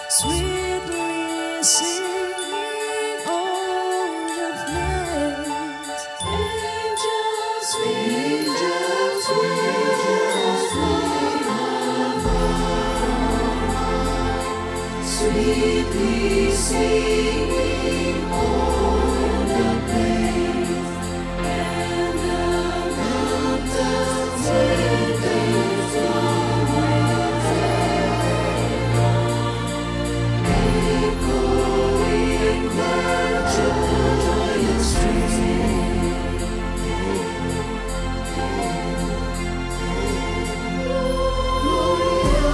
sweetly singing all the plains. Angels, angels, angels, sweetly singing o'er the plains, and the mountains with their flowers echoing the joyous strain. Gloria,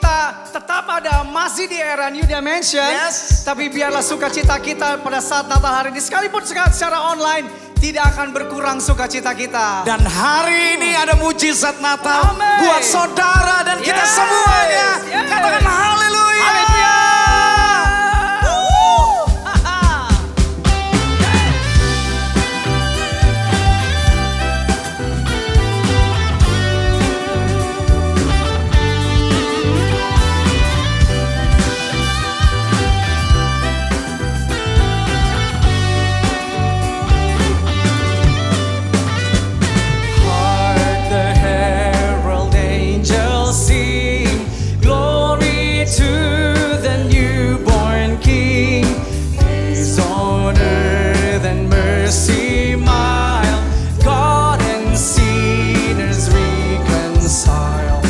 kita tetap ada masih di era New Dimension. Yes. Tapi biarlah sukacita kita pada saat Natal hari ini, sekalipun secara online, tidak akan berkurang sukacita kita. Dan hari ini ada mujizat Natal Amen. buat saudara dan kita Yes. semuanya. Yes. Katakan haleluya. Haleluya. Hark the herald angels sing, glory to the newborn King. Peace on earth and mercy mild, God and sinners reconcile.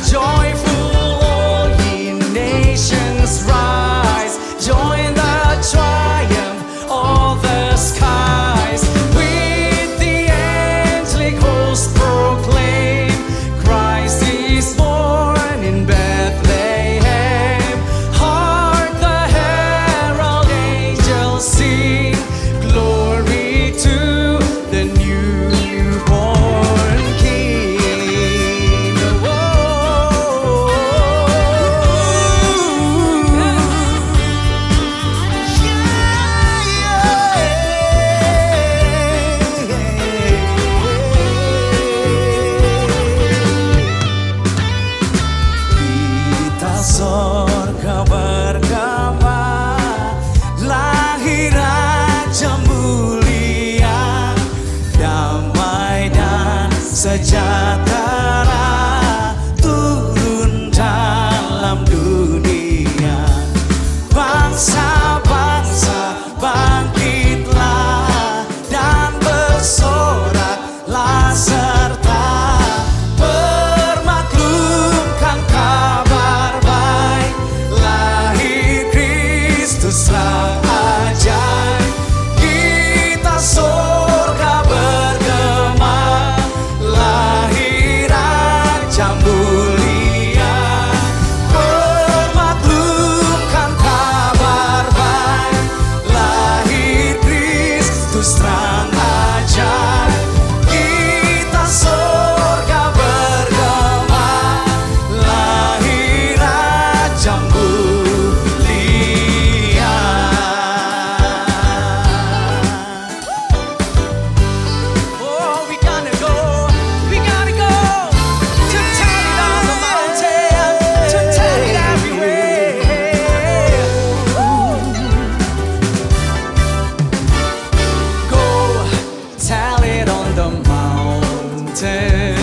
Joyful all ye nations rise, join the triumph of the skies. With the angelic host proclaim, Christ is born in Bethlehem. Hark the herald angels sing, glory to the newborn King. Kita sorga bergema, lahir Raja mulia, damai dan sejahtera turun dalam dunia. Bangsa-bangsa bangkitlah dan bersoraklah serta bermaklumkan kabar baik, lahir Kristus sang ajaib. Kita sorga bergema, lahir Raja mulia, bermaklumkan kabar baik, lahir Kristus sang ajaib. Kita sorga bergema, lahir Raja mulia. Oh, we gotta go to tell it on the mountain, to tell it everywhere. Go tell it on the mountain,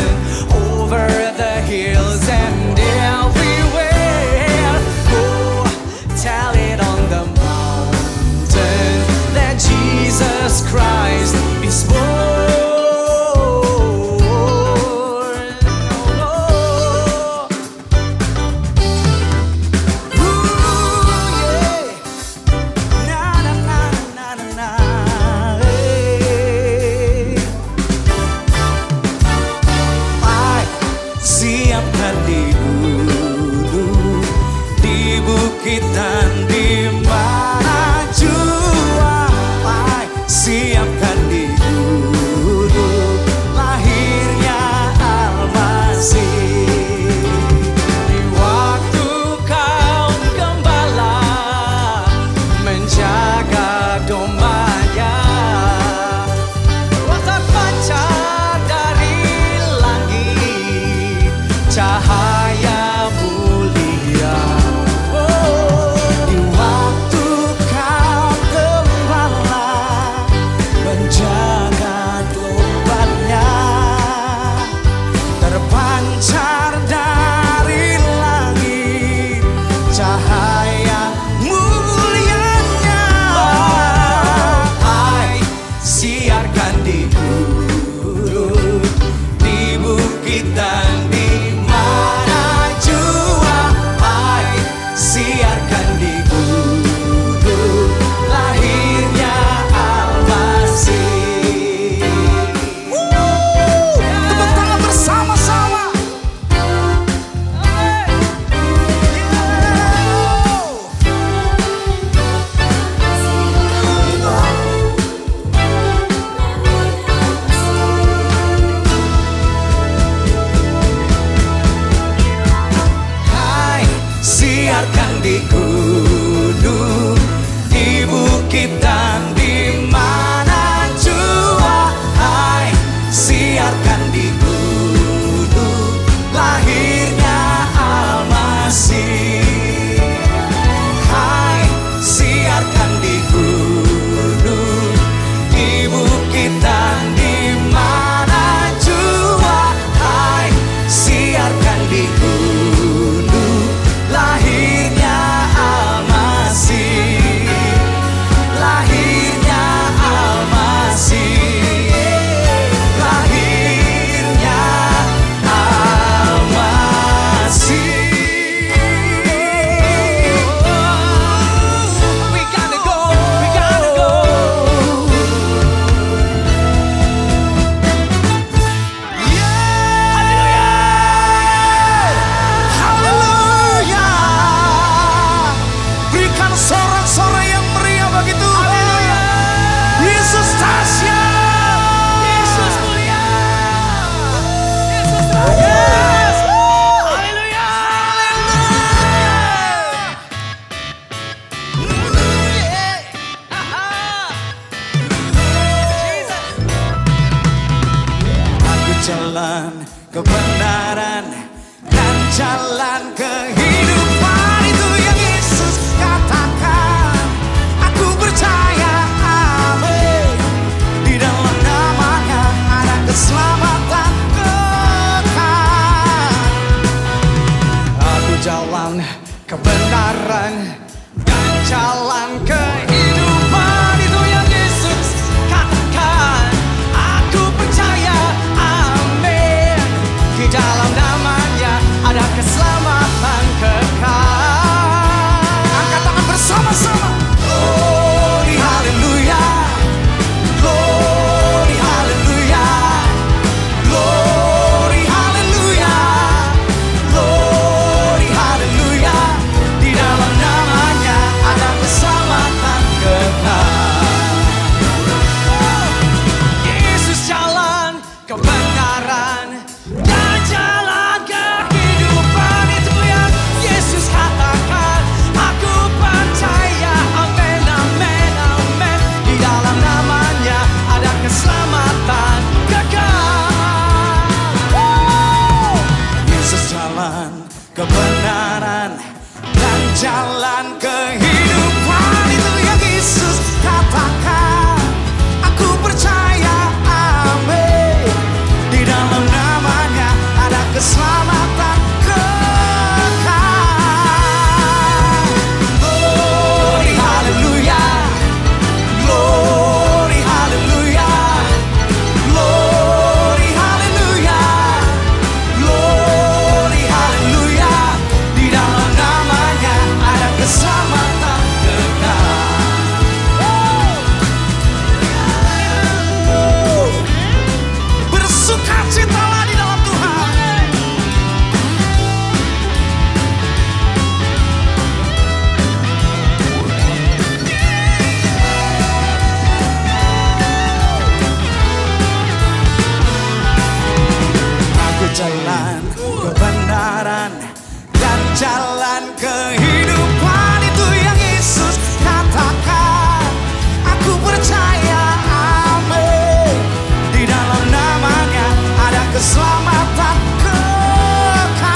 over the hills and everywhere. Go tell it on the mountain that Jesus Christ is born. Oh, yeah. Na na na na na na. Ay, siapkan dulu di bukit dan di mana jua. Ay, siapkan dulu lahirnya Almasih. Di waktu kaum gembala menjaga dombanya, terpancar dari langit cahaya mulia. Oh, di waktu kau gembala menjaga domba-Nya, terpancar dari langit cahaya mulianya. Hai, siarkan di hulu, di bukit dan di mana siarkan di gunung, di bukit dan di mana jua. Hai, siarkan di gunung, lahirnya Al-Masih. Hai, siarkan di gunung, di bukit dan di mana jua. Hai, siarkan di gunung, lahirnya Al-Masih, lahirnya Al-Masih, lahirnya Al-Masih. We gotta go, we gotta go. Haleluya. Berikan sorak-sorai yang meriah bagi Tuhan. Yesus dahsyat. Yesus mulia. Yesus dahsyat. Haleluya. Aku jalan kebenaran dan jalan kehidupan, itu yang Yesus katakan. Aku percaya, amin. Di dalam namanya ada keselamatan kekal. Aku jalan kebenaran dan jalan kehidupan, itu yang Yesus katakan. Aku percaya, amin. Di dalam namanya ada keselamatan kekal. Angkat tangan bersama-sama. Glory haleluya, glory haleluya, glory haleluya, glory haleluya. Di dalam namanya ada keselamatan kekal. Yesus jalan kebenaran dan jalan kehidupan, itu yang Yesus katakan. Aku percaya, amin, amin, amin. Di dalam namanya ada keselamatan kekal. Yesus jalan kebenaran dan jalan kehidupan, itu yang Yesus katakan. Aku percaya, amin. Di dalam namanya ada keselamatan kekal. Glory haleluya, glory haleluya, glory haleluya, glory haleluya. Di dalam namanya ada keselamatan kekal. Bersukacitalah di dalam Tuhan. Aku jalan kebenaran dan jalan kehidupan, itu yang Yesus katakan. Aku percaya, amin. Di dalam namanya ada keselamatan kekal.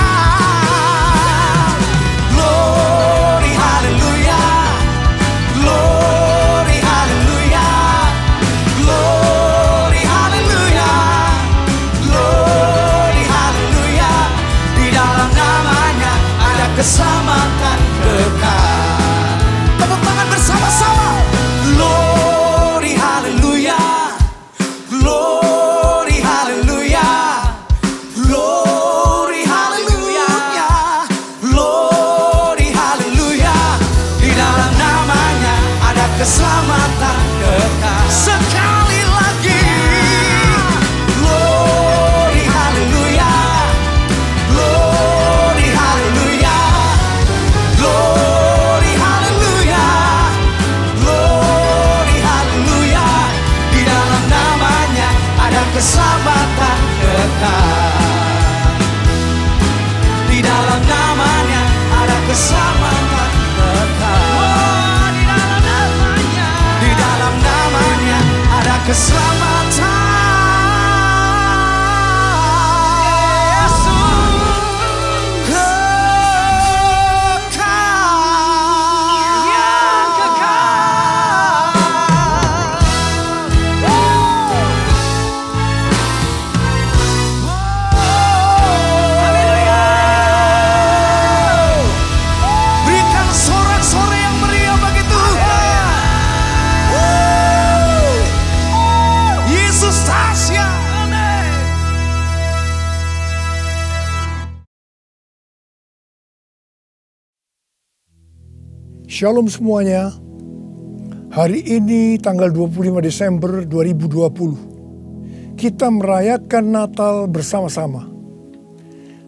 Glory haleluya, glory haleluya, glory haleluya, glory haleluya. Di dalam namanya ada keselamatan kekal. Tepuk tangan bersama-sama. Glory haleluya, glory haleluya, Shalom semuanya. Hari ini tanggal 25 Desember 2020. Kita merayakan Natal bersama-sama.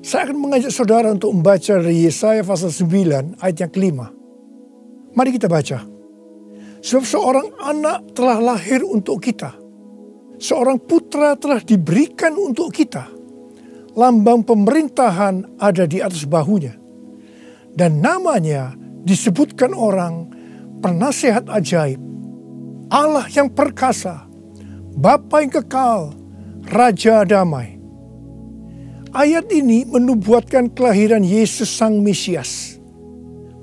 Saya akan mengajak saudara untuk membaca dari Yesaya pasal 9 ayat yang kelima. Mari kita baca. Sebab seorang anak telah lahir untuk kita. Seorang putra telah diberikan untuk kita. Lambang pemerintahan ada di atas bahunya. Dan namanya disebutkan orang Penasehat Ajaib, Allah yang perkasa, Bapa yang kekal, Raja Damai. Ayat ini menubuatkan kelahiran Yesus Sang Mesias.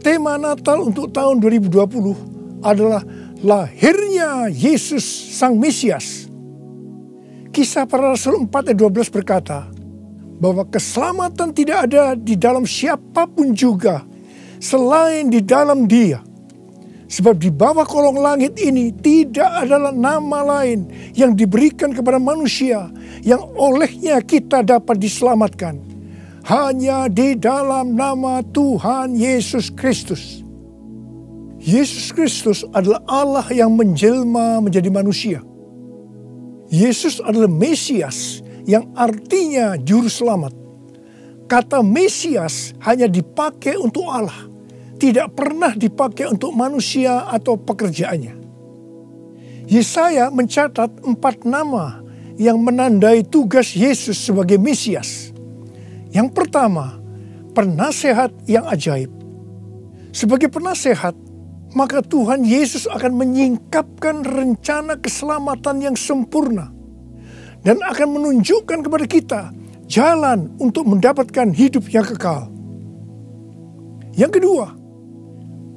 Tema Natal untuk tahun 2020 adalah lahirnya Yesus Sang Mesias. Kisah Para Rasul 4 ayat 12 berkata bahwa keselamatan tidak ada di dalam siapapun juga selain di dalam Dia. Sebab di bawah kolong langit ini tidak adalah nama lain yang diberikan kepada manusia yang olehnya kita dapat diselamatkan. Hanya di dalam nama Tuhan Yesus Kristus. Yesus Kristus adalah Allah yang menjelma menjadi manusia. Yesus adalah Mesias yang artinya juru selamat. Kata Mesias hanya dipakai untuk Allah. Tidak pernah dipakai untuk manusia atau pekerjaannya. Yesaya mencatat 4 nama yang menandai tugas Yesus sebagai Mesias. Yang pertama, penasehat yang ajaib. Sebagai penasehat, maka Tuhan Yesus akan menyingkapkan rencana keselamatan yang sempurna dan akan menunjukkan kepada kita jalan untuk mendapatkan hidup yang kekal. Yang kedua,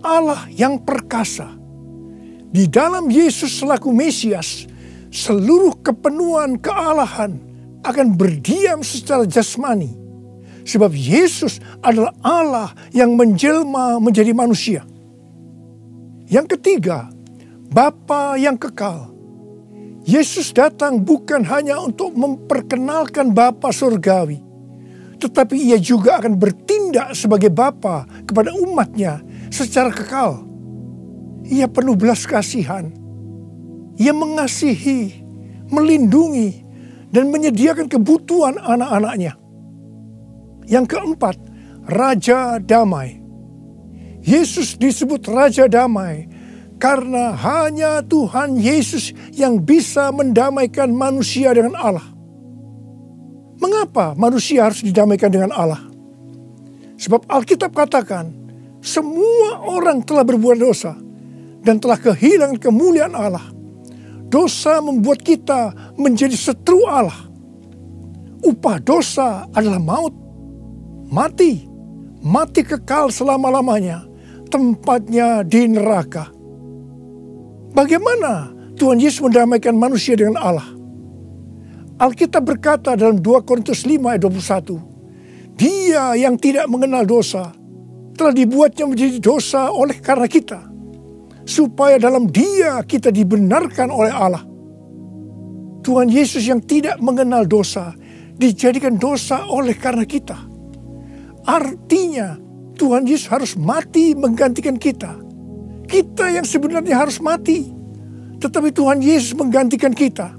Allah yang perkasa. Di dalam Yesus selaku Mesias, seluruh kepenuhan kealahan akan berdiam secara jasmani. Sebab Yesus adalah Allah yang menjelma menjadi manusia. Yang ketiga, Bapa yang kekal. Yesus datang bukan hanya untuk memperkenalkan Bapa surgawi, tetapi ia juga akan bertindak sebagai Bapa kepada umatnya secara kekal. Ia penuh belas kasihan. Ia mengasihi, melindungi, dan menyediakan kebutuhan anak-anaknya. Yang keempat, Raja Damai. Yesus disebut Raja Damai karena hanya Tuhan Yesus yang bisa mendamaikan manusia dengan Allah. Mengapa manusia harus didamaikan dengan Allah? Sebab Alkitab katakan, semua orang telah berbuat dosa dan telah kehilangan kemuliaan Allah. Dosa membuat kita menjadi setru Allah. Upah dosa adalah maut, mati kekal selama-lamanya, tempatnya di neraka. Bagaimana Tuhan Yesus mendamaikan manusia dengan Allah? Alkitab berkata dalam 2 Korintus 5 ayat 21, Dia yang tidak mengenal dosa telah dibuatnya menjadi dosa oleh karena kita, supaya dalam Dia kita dibenarkan oleh Allah. Tuhan Yesus yang tidak mengenal dosa dijadikan dosa oleh karena kita. Artinya Tuhan Yesus harus mati menggantikan kita. Kita yang sebenarnya harus mati, tetapi Tuhan Yesus menggantikan kita.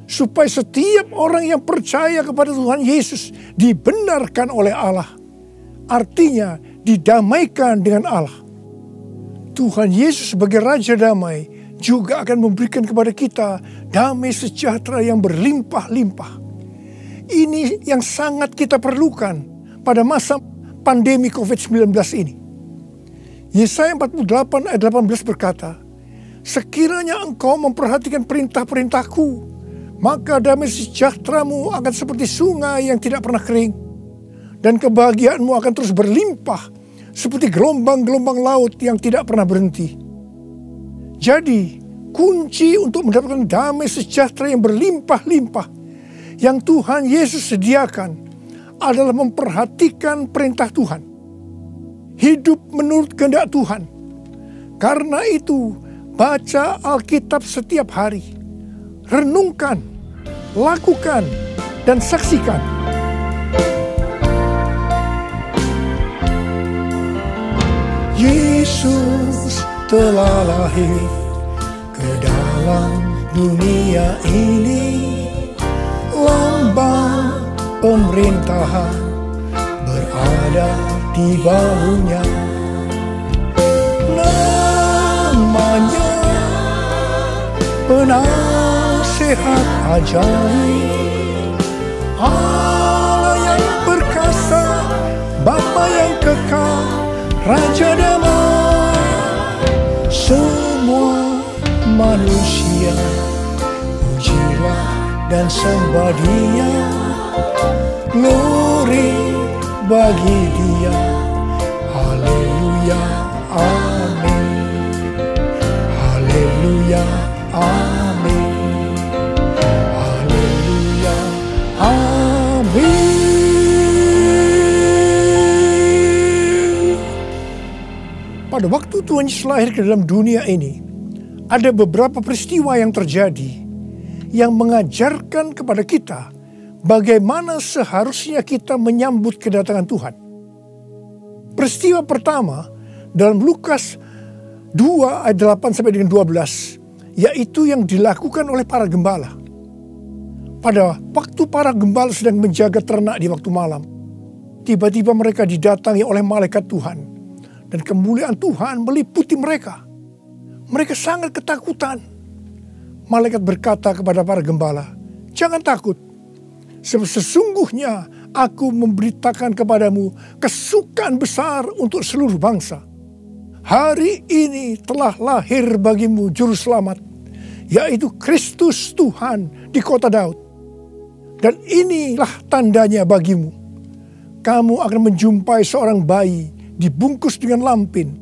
Supaya setiap orang yang percaya kepada Tuhan Yesus dibenarkan oleh Allah. Artinya didamaikan dengan Allah. Tuhan Yesus sebagai Raja Damai juga akan memberikan kepada kita damai sejahtera yang berlimpah-limpah. Ini yang sangat kita perlukan pada masa pandemi COVID-19 ini. Yesaya 48 ayat 18 berkata, Sekiranya engkau memperhatikan perintah-perintahku, maka damai sejahteramu akan seperti sungai yang tidak pernah kering. Dan kebahagiaanmu akan terus berlimpah seperti gelombang-gelombang laut yang tidak pernah berhenti. Jadi, kunci untuk mendapatkan damai sejahtera yang berlimpah-limpah yang Tuhan Yesus sediakan adalah memperhatikan perintah Tuhan. Hidup menurut kehendak Tuhan. Karena itu, baca Alkitab setiap hari. Renungkan, lakukan, dan saksikan. Yesus Yesus telah lahir ke dalam dunia ini. Lambang pemerintahan berada di bahunya. Namanya Penasehat Ajaib, Allah yang perkasa, Bapa yang kekal, Raja damai. Semua manusia pujilah dan sembah Dia, glory bagi Dia. Haleluya, amin. Haleluya, amin. Haleluya, amin. Pada waktu Tuhan Yesus lahir ke dalam dunia ini, ada beberapa peristiwa yang terjadi yang mengajarkan kepada kita bagaimana seharusnya kita menyambut kedatangan Tuhan. Peristiwa pertama dalam Lukas 2 ayat 8 sampai dengan 12, yaitu yang dilakukan oleh para gembala. Pada waktu para gembala sedang menjaga ternak di waktu malam, tiba-tiba mereka didatangi oleh malaikat Tuhan. Dan kemuliaan Tuhan meliputi mereka. Mereka sangat ketakutan. Malaikat berkata kepada para gembala, "Jangan takut. Sebab sesungguhnya aku memberitakan kepadamu kesukaan besar untuk seluruh bangsa. Hari ini telah lahir bagimu juru selamat, yaitu Kristus Tuhan di kota Daud. Dan inilah tandanya bagimu. Kamu akan menjumpai seorang bayi dibungkus dengan lampin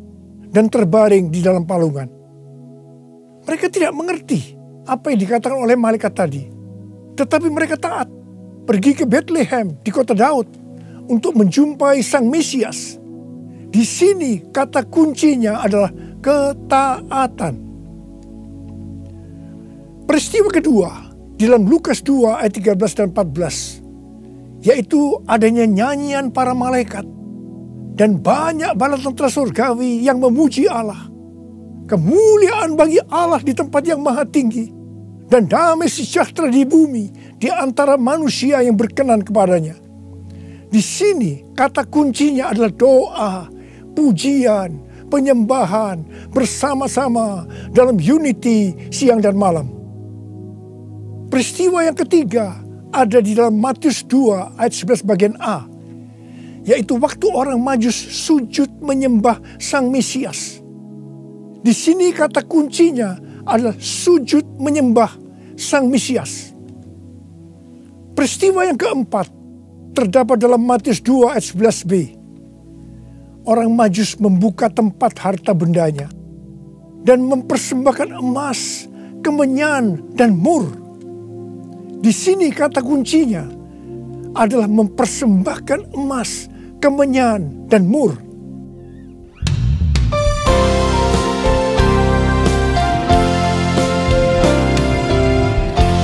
dan terbaring di dalam palungan." Mereka tidak mengerti apa yang dikatakan oleh malaikat tadi. Tetapi mereka taat. Pergi ke Bethlehem di kota Daud untuk menjumpai Sang Mesias. Di sini kata kuncinya adalah ketaatan. Peristiwa kedua di dalam Lukas 2 ayat 13 dan 14, yaitu adanya nyanyian para malaikat dan banyak bala tentara surgawi yang memuji Allah. Kemuliaan bagi Allah di tempat yang maha tinggi, dan damai sejahtera di bumi di antara manusia yang berkenan kepadanya. Di sini kata kuncinya adalah doa, pujian, penyembahan bersama-sama dalam unity siang dan malam. Peristiwa yang ketiga ada di dalam Matius 2 ayat 11 bagian A, yaitu waktu orang Majus sujud menyembah Sang Mesias. Di sini kata kuncinya adalah sujud menyembah Sang Mesias. Peristiwa yang keempat terdapat dalam Matius 2 ayat 11b. Orang Majus membuka tempat harta bendanya dan mempersembahkan emas, kemenyan, dan mur. Di sini kata kuncinya adalah mempersembahkan emas, kemenyan, dan mur.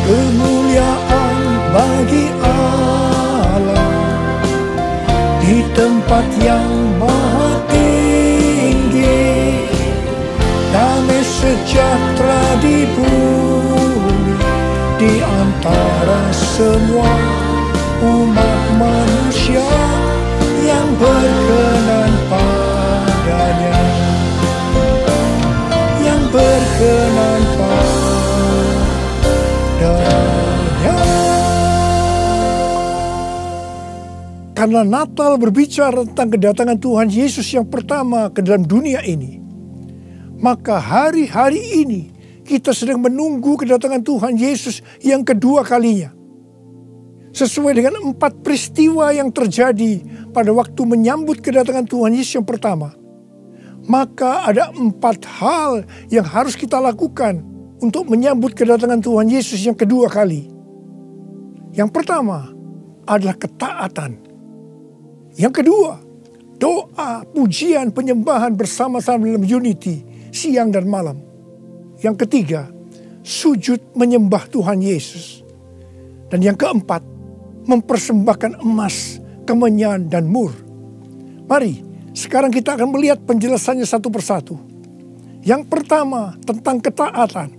Kemuliaan bagi Allah di tempat yang maha tinggi, damai sejahtera di bumi di antara semua umat manusia yang berkenan padanya, yang berkenan padanya. Karena Natal berbicara tentang kedatangan Tuhan Yesus yang pertama ke dalam dunia ini, maka hari-hari ini kita sedang menunggu kedatangan Tuhan Yesus yang kedua kalinya. Sesuai dengan 4 peristiwa yang terjadi pada waktu menyambut kedatangan Tuhan Yesus yang pertama, maka ada 4 hal yang harus kita lakukan untuk menyambut kedatangan Tuhan Yesus yang kedua kali. Yang pertama adalah ketaatan. Yang kedua, doa, pujian, penyembahan bersama-sama dalam unity siang dan malam. Yang ketiga, sujud menyembah Tuhan Yesus. Dan yang keempat, mempersembahkan emas, kemenyan, dan mur. Mari Sekarang kita akan melihat penjelasannya satu persatu. Yang pertama tentang ketaatan.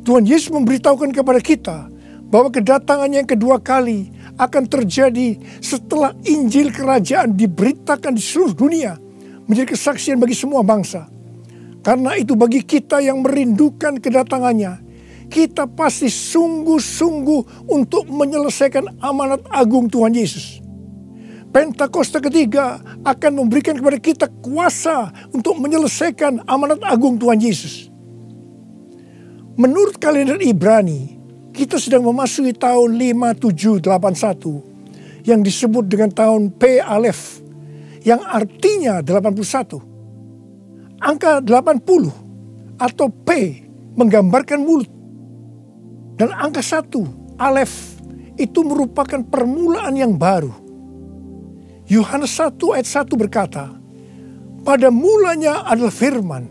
Tuhan Yesus memberitahukan kepada kita bahwa kedatangannya yang kedua kali akan terjadi setelah Injil Kerajaan diberitakan di seluruh dunia, menjadi kesaksian bagi semua bangsa. Karena itu bagi kita yang merindukan kedatangannya, kita pasti sungguh-sungguh untuk menyelesaikan amanat agung Tuhan Yesus. Pentakosta ketiga akan memberikan kepada kita kuasa untuk menyelesaikan amanat agung Tuhan Yesus. Menurut kalender Ibrani, kita sedang memasuki tahun 5781 yang disebut dengan tahun P Alef, yang artinya 81. Angka 80 atau P menggambarkan mulut. Dan angka 1, Alef, itu merupakan permulaan yang baru. Yohanes 1 ayat 1 berkata, pada mulanya adalah firman.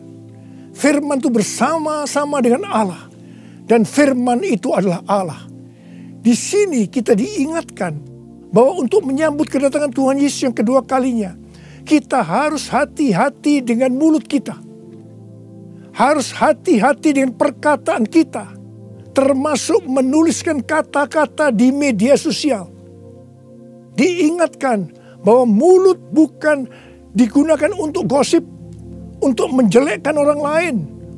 Firman itu bersama-sama dengan Allah. Dan firman itu adalah Allah. Di sini kita diingatkan bahwa untuk menyambut kedatangan Tuhan Yesus yang kedua kalinya, kita harus hati-hati dengan mulut kita. Harus hati-hati dengan perkataan kita. Termasuk menuliskan kata-kata di media sosial. Diingatkan bahwa mulut bukan digunakan untuk gosip, untuk menjelekkan orang lain,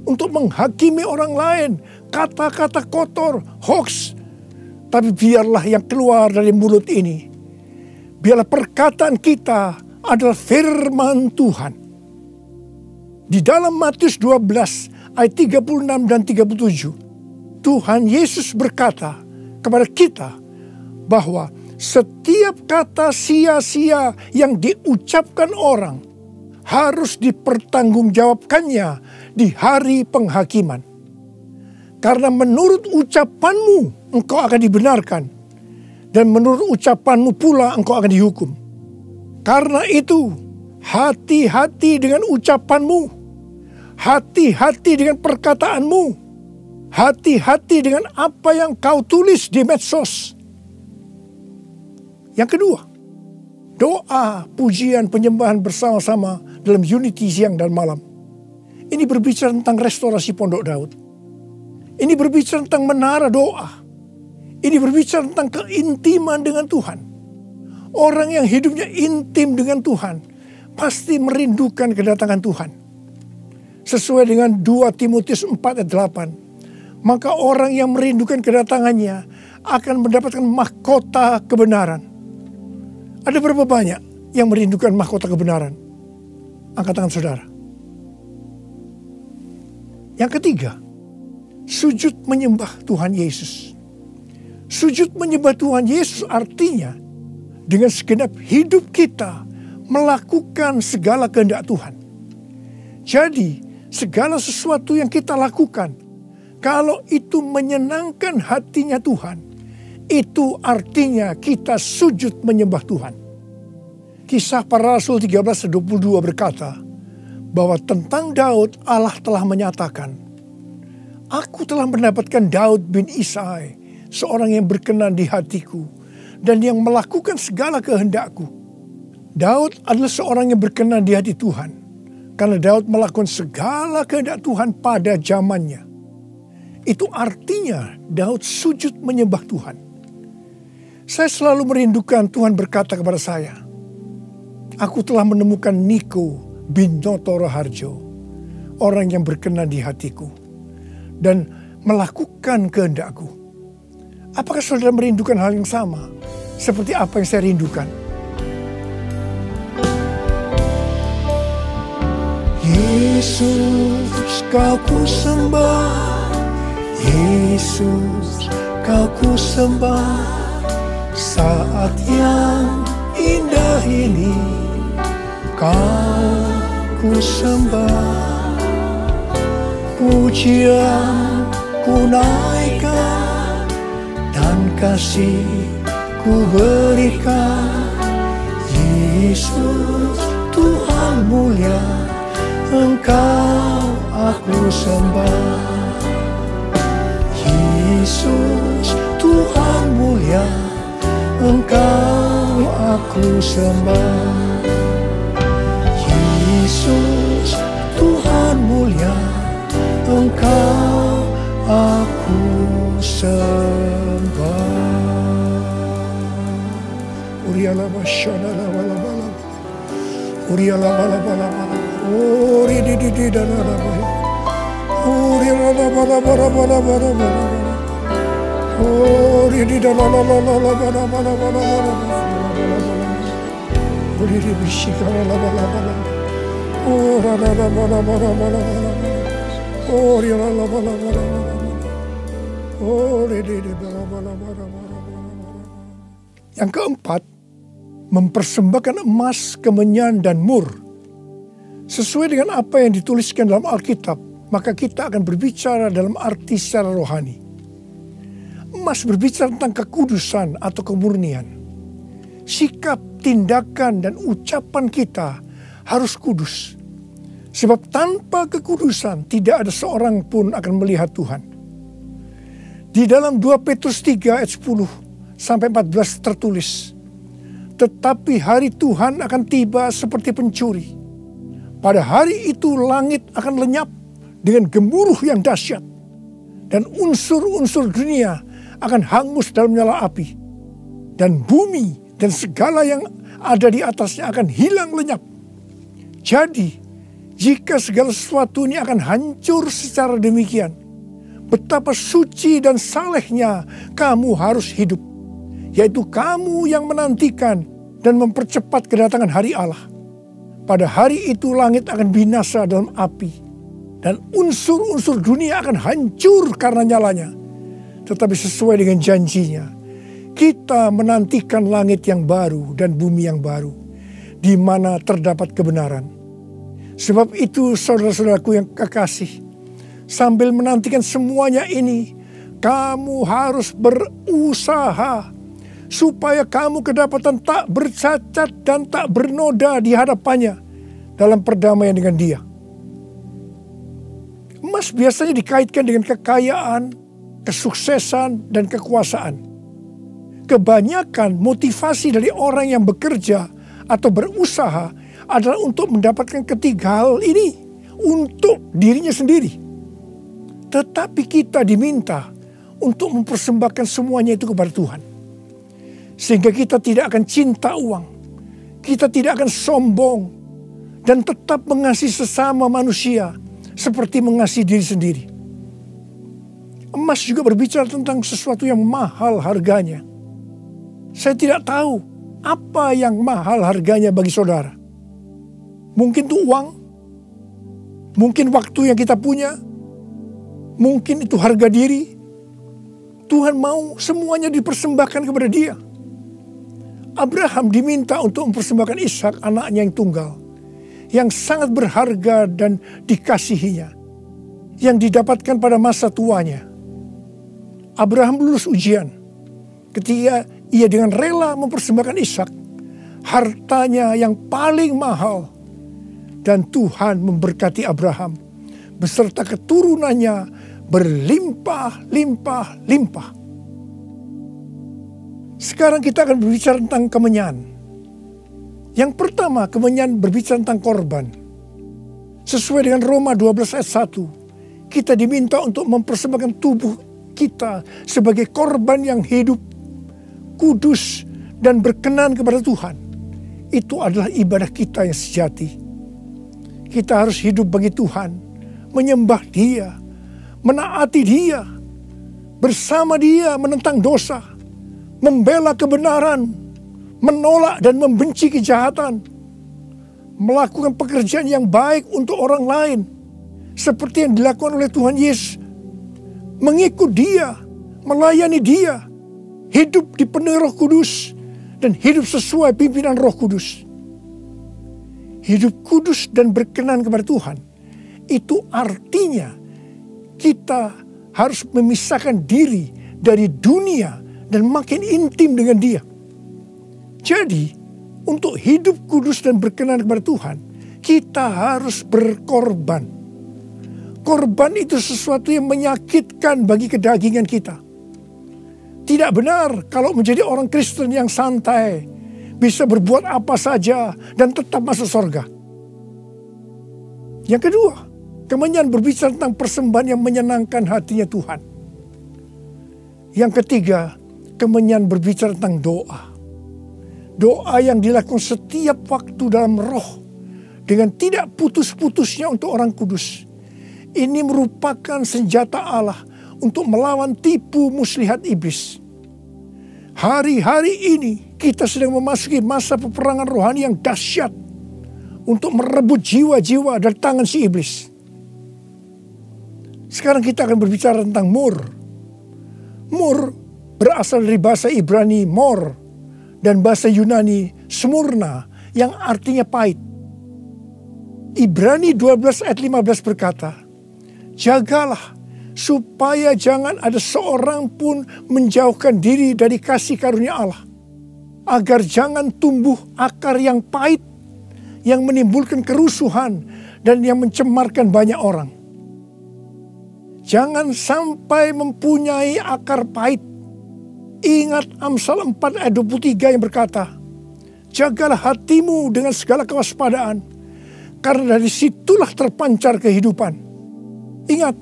untuk menghakimi orang lain, kata-kata kotor, hoax. Tapi biarlah yang keluar dari mulut ini, biarlah perkataan kita adalah firman Tuhan. Di dalam Matius 12 ayat 36 dan 37, Tuhan Yesus berkata kepada kita bahwa setiap kata sia-sia yang diucapkan orang harus dipertanggungjawabkannya di hari penghakiman. Karena menurut ucapanmu engkau akan dibenarkan, dan menurut ucapanmu pula engkau akan dihukum. Karena itu, hati-hati dengan ucapanmu, hati-hati dengan perkataanmu, hati-hati dengan apa yang kau tulis di medsos. Yang kedua, doa, pujian, penyembahan bersama-sama dalam unity siang dan malam. Ini berbicara tentang restorasi Pondok Daud. Ini berbicara tentang menara doa. Ini berbicara tentang keintiman dengan Tuhan. Orang yang hidupnya intim dengan Tuhan pasti merindukan kedatangan Tuhan. Sesuai dengan 2 Timotius 4 ayat 8. Maka orang yang merindukan kedatangannya akan mendapatkan mahkota kebenaran. Ada berapa banyak yang merindukan mahkota kebenaran? Angkat tangan saudara. Yang ketiga, sujud menyembah Tuhan Yesus. Sujud menyembah Tuhan Yesus artinya dengan segenap hidup kita melakukan segala kehendak Tuhan. Jadi segala sesuatu yang kita lakukan, kalau itu menyenangkan hatinya Tuhan, itu artinya kita sujud menyembah Tuhan. Kisah Para Rasul 13:22 berkata bahwa tentang Daud Allah telah menyatakan, aku telah mendapatkan Daud bin Isai, seorang yang berkenan di hatiku dan yang melakukan segala kehendakku. Daud adalah seorang yang berkenan di hati Tuhan karena Daud melakukan segala kehendak Tuhan pada zamannya. Itu artinya Daud sujud menyembah Tuhan. Saya selalu merindukan Tuhan berkata kepada saya, aku telah menemukan Niko bin Noto Raharjo, orang yang berkenan di hatiku dan melakukan kehendakku. Apakah saudara merindukan hal yang sama seperti apa yang saya rindukan? Yesus, kau ku sembah, Yesus, kau ku sembah. Saat yang indah ini kau ku sembah, pujian ku naikkan dan kasih ku berikan. Yesus Tuhan mulia, Engkau aku sembah. Yesus Tuhan mulia, Engkau aku sembah. Yang keempat, mempersembahkan emas, kemenyan, dan mur. Sesuai dengan apa yang dituliskan dalam Alkitab, maka kita akan berbicara dalam arti secara rohani. Emas berbicara tentang kekudusan atau kemurnian. Sikap, tindakan, dan ucapan kita harus kudus. Sebab tanpa kekudusan tidak ada seorang pun akan melihat Tuhan. Di dalam 2 Petrus 3 ayat 10 sampai 14 tertulis, tetapi hari Tuhan akan tiba seperti pencuri. Pada hari itu langit akan lenyap dengan gemuruh yang dahsyat, dan unsur-unsur dunia akan hangus dalam nyala api, dan bumi dan segala yang ada di atasnya akan hilang lenyap. Jadi, jika segala sesuatu ini akan hancur secara demikian, betapa suci dan salehnya kamu harus hidup, yaitu kamu yang menantikan dan mempercepat kedatangan hari Allah. Pada hari itu langit akan binasa dalam api, dan unsur-unsur dunia akan hancur karena nyalanya. Tetapi sesuai dengan janjinya, kita menantikan langit yang baru dan bumi yang baru, di mana terdapat kebenaran. Sebab itu saudara-saudaraku yang kekasih, sambil menantikan semuanya ini, kamu harus berusaha supaya kamu kedapatan tak bercacat dan tak bernoda di hadapannya dalam perdamaian dengan Dia. Emas biasanya dikaitkan dengan kekayaan, kesuksesan, dan kekuasaan. Kebanyakan motivasi dari orang yang bekerja atau berusaha adalah untuk mendapatkan ketiga hal ini untuk dirinya sendiri. Tetapi kita diminta untuk mempersembahkan semuanya itu kepada Tuhan. Sehingga kita tidak akan cinta uang, kita tidak akan sombong, dan tetap mengasihi sesama manusia seperti mengasihi diri sendiri. Emas juga berbicara tentang sesuatu yang mahal harganya. Saya tidak tahu apa yang mahal harganya bagi saudara. Mungkin itu uang, mungkin waktu yang kita punya, mungkin itu harga diri. Tuhan mau semuanya dipersembahkan kepada Dia. Abraham diminta untuk mempersembahkan Ishak, anaknya yang tunggal, yang sangat berharga dan dikasihinya, yang didapatkan pada masa tuanya. Abraham lulus ujian ketika ia dengan rela mempersembahkan Ishak, hartanya yang paling mahal, dan Tuhan memberkati Abraham beserta keturunannya berlimpah-limpah-limpah. Sekarang kita akan berbicara tentang kemenyan. Yang pertama, kemenyan berbicara tentang korban. Sesuai dengan Roma 12 ayat 1, kita diminta untuk mempersembahkan tubuh kita sebagai korban yang hidup, kudus, dan berkenan kepada Tuhan. Itu adalah ibadah kita yang sejati. Kita harus hidup bagi Tuhan, menyembah Dia, menaati Dia, bersama Dia menentang dosa, membela kebenaran, menolak dan membenci kejahatan, melakukan pekerjaan yang baik untuk orang lain, seperti yang dilakukan oleh Tuhan Yesus, mengikut Dia, melayani Dia, hidup dipenuhi Roh Kudus, dan hidup sesuai pimpinan Roh Kudus. Hidup kudus dan berkenan kepada Tuhan, itu artinya kita harus memisahkan diri dari dunia dan makin intim dengan Dia. Jadi, untuk hidup kudus dan berkenan kepada Tuhan, kita harus berkorban. Korban itu sesuatu yang menyakitkan bagi kedagingan kita. Tidak benar kalau menjadi orang Kristen yang santai, bisa berbuat apa saja dan tetap masuk surga. Yang kedua, kemenyan berbicara tentang persembahan yang menyenangkan hatinya Tuhan. Yang ketiga, kemenyan berbicara tentang doa. Doa yang dilakukan setiap waktu dalam roh dengan tidak putus-putusnya untuk orang kudus. Ini merupakan senjata Allah untuk melawan tipu muslihat iblis. Hari-hari ini kita sedang memasuki masa peperangan rohani yang dahsyat untuk merebut jiwa-jiwa dari tangan si iblis. Sekarang kita akan berbicara tentang mur. Mur berasal dari bahasa Ibrani mor dan bahasa Yunani smurna yang artinya pahit. Ibrani 12 ayat 15 berkata, jagalah supaya jangan ada seorang pun menjauhkan diri dari kasih karunia Allah, agar jangan tumbuh akar yang pahit, yang menimbulkan kerusuhan dan yang mencemarkan banyak orang. Jangan sampai mempunyai akar pahit. Ingat Amsal 4 ayat 23 yang berkata, jagalah hatimu dengan segala kewaspadaan, karena dari situlah terpancar kehidupan. Ingat,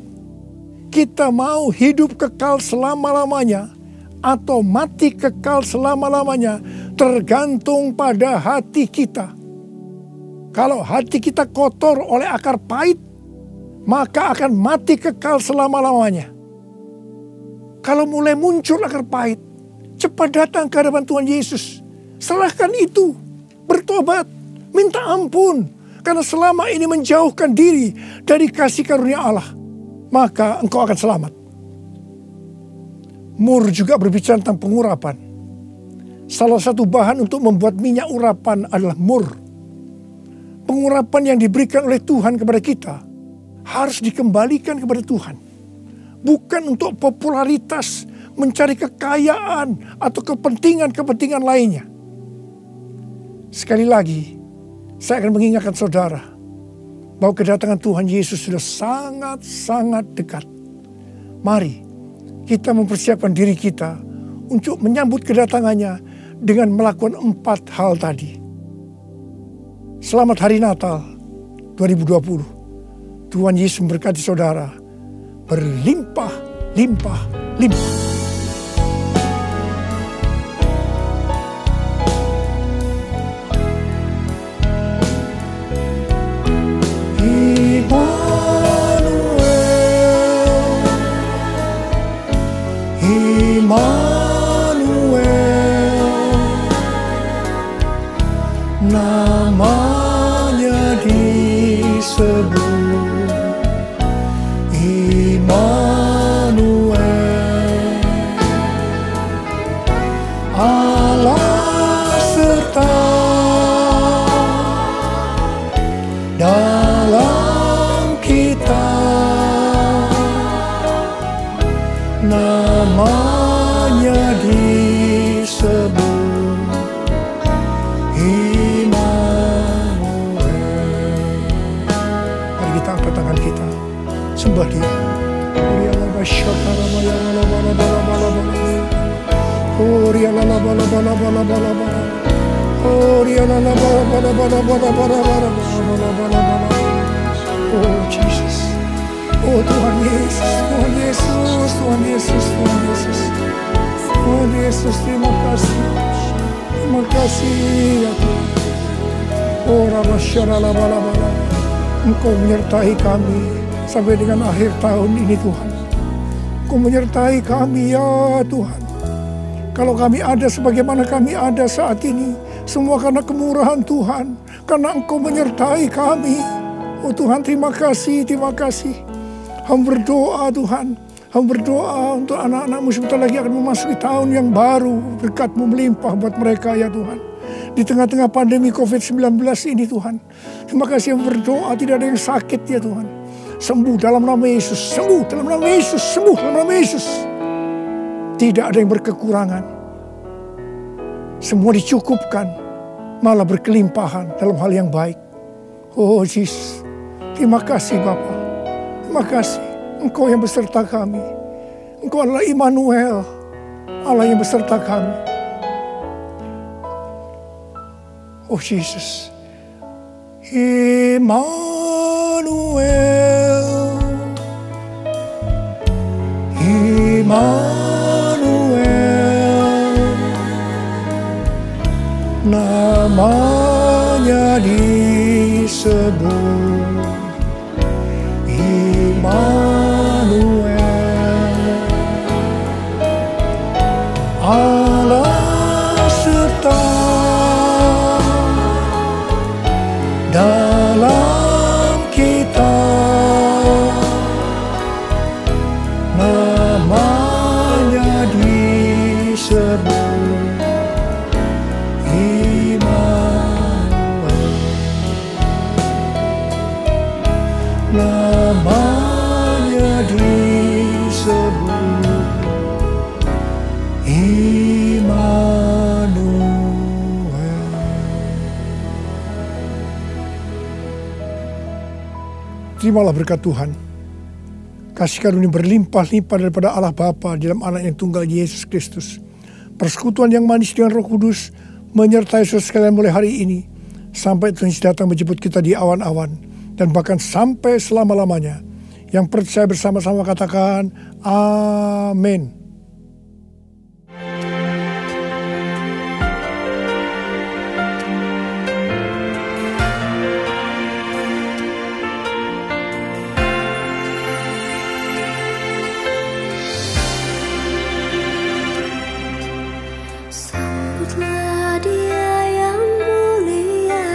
kita mau hidup kekal selama-lamanya atau mati kekal selama-lamanya tergantung pada hati kita. Kalau hati kita kotor oleh akar pahit, maka akan mati kekal selama-lamanya. Kalau mulai muncul akar pahit, cepat datang ke hadapan Tuhan Yesus. Serahkan itu, bertobat, minta ampun. Karena selama ini menjauhkan diri dari kasih karunia Allah, maka engkau akan selamat. Mur juga berbicara tentang pengurapan. Salah satu bahan untuk membuat minyak urapan adalah mur. Pengurapan yang diberikan oleh Tuhan kepada kita harus dikembalikan kepada Tuhan. Bukan untuk popularitas, mencari kekayaan, atau kepentingan-kepentingan lainnya. Sekali lagi, saya akan mengingatkan saudara bahwa kedatangan Tuhan Yesus sudah sangat-sangat dekat. Mari kita mempersiapkan diri kita untuk menyambut kedatangannya dengan melakukan 4 hal tadi. Selamat Hari Natal 2020. Tuhan Yesus memberkati saudara berlimpah, limpah, limpah. Namanya disebut Immanuel, Allah serta dalam kita. Namanya disebut sembah Dia. Oh Jesus, oh Tuhan Yesus, Tuhan Yesus, Tuhan Yesus, Tuhan Yesus, Tuhan Yesus, terima kasih ya Tuhan. Oh Rabbasharalabala, Engkau menyertai kami sampai dengan akhir tahun ini Tuhan. Engkau menyertai kami ya Tuhan. Kalau kami ada sebagaimana kami ada saat ini, semua karena kemurahan Tuhan, karena Engkau menyertai kami. Oh Tuhan, terima kasih, terima kasih. Hamba berdoa Tuhan, hamba berdoa untuk anak-anak-Mu sebentar lagi akan memasuki tahun yang baru. Berkat-Mu melimpah buat mereka ya Tuhan. Di tengah-tengah pandemi COVID-19 ini Tuhan, terima kasih hamba berdoa tidak ada yang sakit ya Tuhan. Sembuh dalam nama Yesus, sembuh dalam nama Yesus, sembuh dalam nama Yesus. Tidak ada yang berkekurangan. Semua dicukupkan, malah berkelimpahan dalam hal yang baik. Oh Jesus, terima kasih Bapa. Terima kasih, Engkau yang beserta kami. Engkau adalah Immanuel, Allah yang beserta kami. Oh Jesus, Immanuel, Immanuel, namanya disebut disebut Immanuel, Allah serta dalam kita, namanya disebut Immanuel, namanya disebut Immanuel. Terimalah berkat Tuhan. Kasih karunia berlimpah-limpah daripada Allah Bapa dalam anak yang tunggal Yesus Kristus. Persekutuan yang manis dengan Roh Kudus menyertai saudara sekalian mulai hari ini sampai Tuhan Yesus datang menjemput kita di awan-awan dan bahkan sampai selama-lamanya. Yang percaya bersama-sama katakan amin. Sambutlah Dia yang mulia,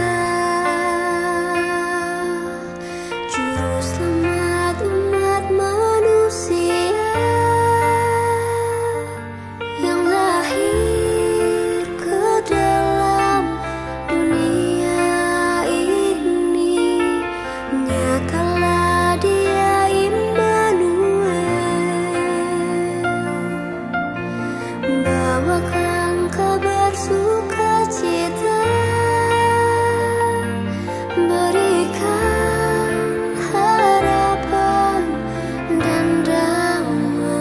Juru Selamat umat manusia, yang lahir ke dalam dunia ini. Nyatalah Dia Immanuel, bawakan kabar sukacita, berikan harapan dan damai.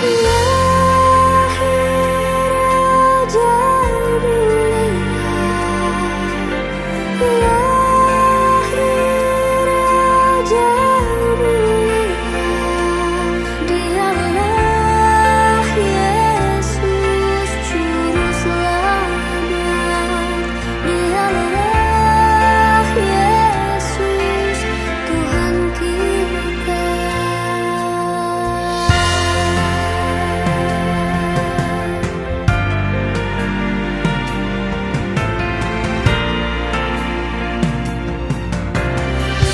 Lahir Raja mulia, lahir Raja mulia, Dialah Yesus Juru Selamat, Dialah Yesus Tuhan kita.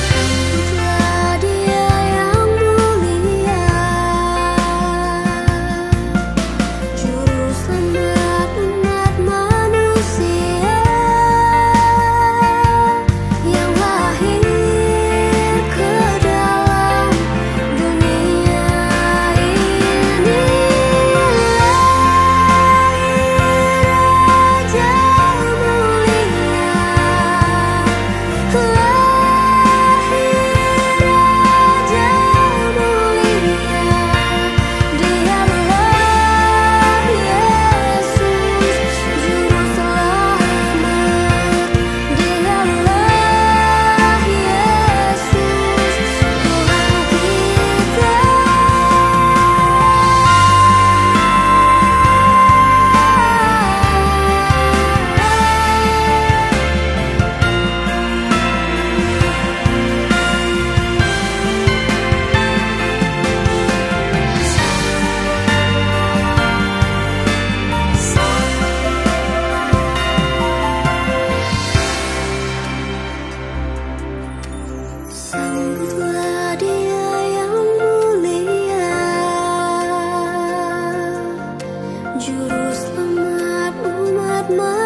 Sambutlah Dia yang mulia, Juru Selamat umat manusia, yang lahir ke dalam dunia ini. Lahir Raja mulia, lahir Raja mulia, Dialah Yesus Juru Selamat, Dialah Yesus Tuhan kita. Sambutlah Dia yang mulia, Juru Selamat umat manusia.